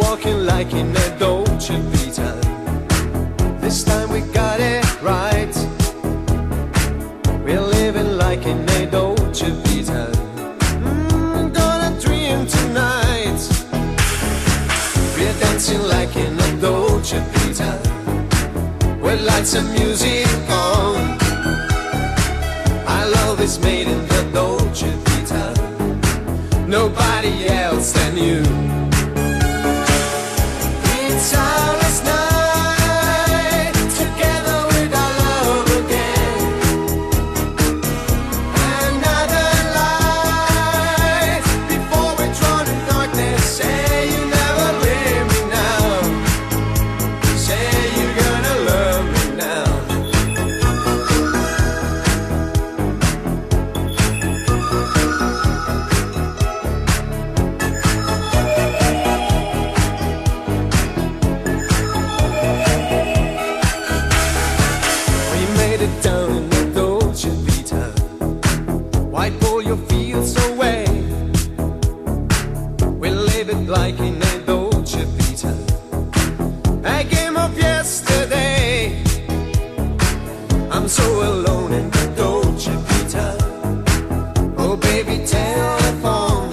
walking like in a Dolce Vita. This time we got it right. We're living like in a Dolce Vita. Gonna dream tonight. We're dancing like in a Dolce Vita, with lights and music on. Our love is made in the Dolce Vita, nobody else than you. It's our last night together with our love again. Another light before we're drawn in darkness. Say you never leave me now. Say you're gonna love me now. Down in the Dolce Vita, wipe all your fears away. We live it like in a Dolce Vita, a game of yesterday. I'm so alone in the Dolce Vita. Oh baby, telephone,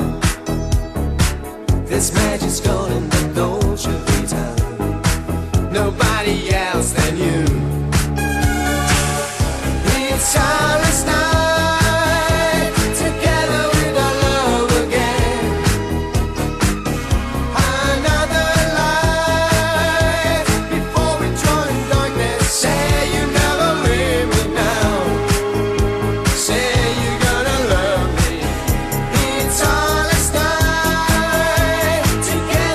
this magic's gone in the Dolce Vita, nobody else than you. It's our last night together with our love again. Another light before we draw in darkness. Say you never leave me now. Say you're gonna love me. It's our last night together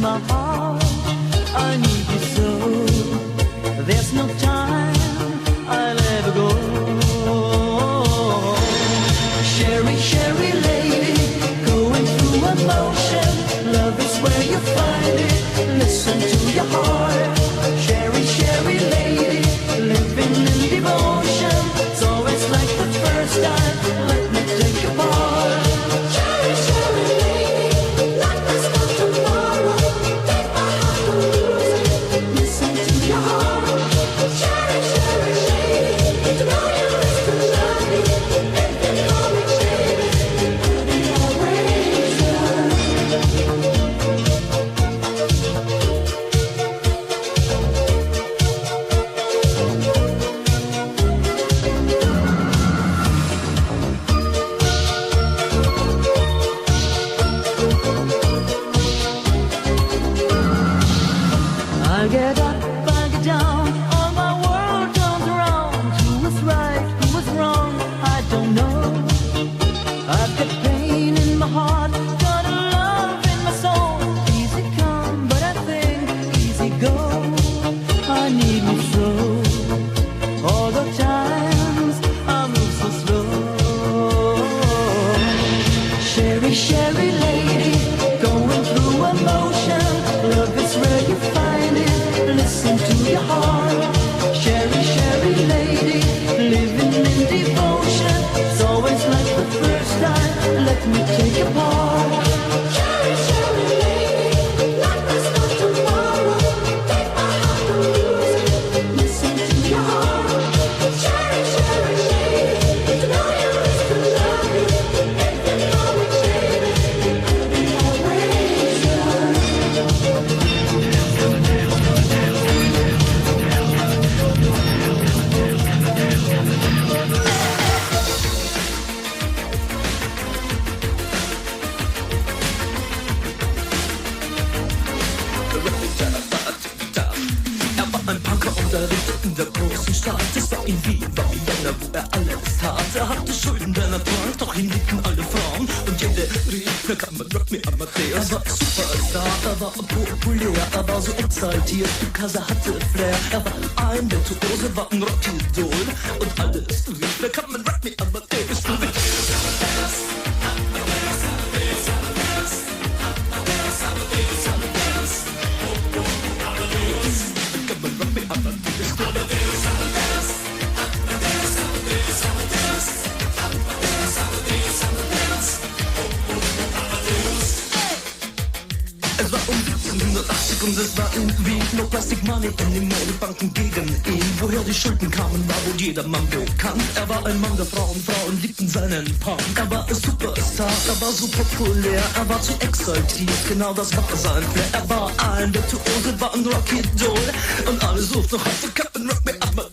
my heart. I need you so. There's no time I'll ever go. Sherry, Sherry lady, going through emotion. Love is where you find it. Listen to your heart. Sherry, Sherry lady, living in devotion. It's always like the first time. Let me take a part. Sherry, Sherry lady, like there's no tomorrow. Take my heart and lose it. Listen to your heart. Sherry, Sherry lady, to know you is to love me. If you call me baby, I'll be always yours. I get up, I get down, all my world turns around. Who was right, who was wrong, I don't know. I've got pain in my heart, got a love in my soul. Easy come, but I think easy go. I need you so. All the times I move so slow. Sherry, Sherry lady, going through emotion. Love is where you find it. Listen to your heart. Sherry, Sherry lady, living in devotion. It's always like the first time. Let me take a part. Sherry, Sherry lady, like there's no tomorrow. Take my heart and lose it. Listen to your heart. Sherry, Sherry lady, to know you is to love you. If you call me baby, I'll be always yours. Er war ein Punker und er lebte in der großen Stadt. Es war in Wien, war Vienna, wo er alles tat. Er hatte Schulden, denn er trank, doch ihn liebten alle Frauen. Und jede rief, na kann man Rock me Amadeus. Er war Superstar, er war populär, er war so exaltiert, because er hatte Flair. Er war ein Virtuose, war ein Rockidol. Und alles rief, na kann man Rock me Amadeus. Es war um 1780 und es war in Wien. No Plastic Money in den Modebanken gegen ihn. Woher die Schulden kamen, war wohl jedermann bekannt. Er war ein Mann der Frauen, Frauen liebten seinen Punk. Er war ein Superstar, er war so populär, er war zu exaltiert, genau das war sein Flair. Er war ein Virtuose, war ein Rockidol. Und alle suchten noch heute Captain Rock me Amadeus.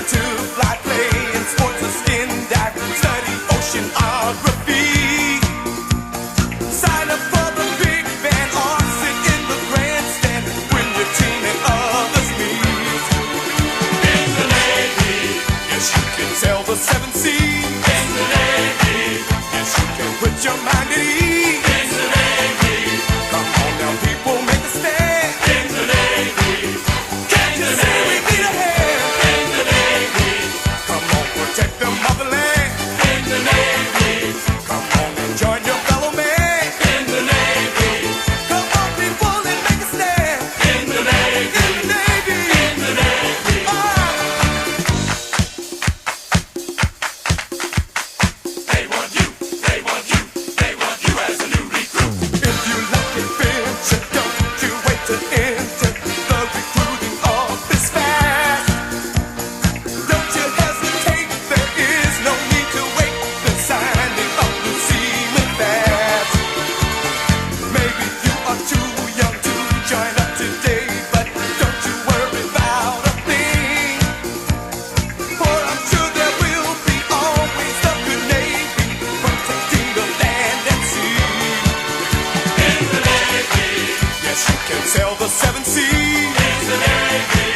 learn to fly, play in sports or skin dive, study oceanography. Sign up for the big band or sit in the grandstand when your team and others meet. In the Navy, yes you can sail the seven seas. In the Navy, yes you can put your mind at ease. In the Navy, come on now people, make a stand. In the Navy, can't you see we need a hand? In the Navy, come on protect the motherland. In the Navy, come on and join your fellow man. In the Navy, come on people and make a stand. In the Navy, in the Navy, in the Navy. They want you, they want you, they want you as a new recruit. If you like adventure, don't you wait to enter the recruiting office fast. Don't you hesitate, there is no need to wait. The signing up will seem fast. Maybe you are too young to join up today, but don't you worry about a thing. For I'm sure there will be always the good Navy protecting the land and sea. In the Navy, yes you can sail the seven seas. In the Navy,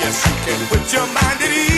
yes you can put your mind at ease.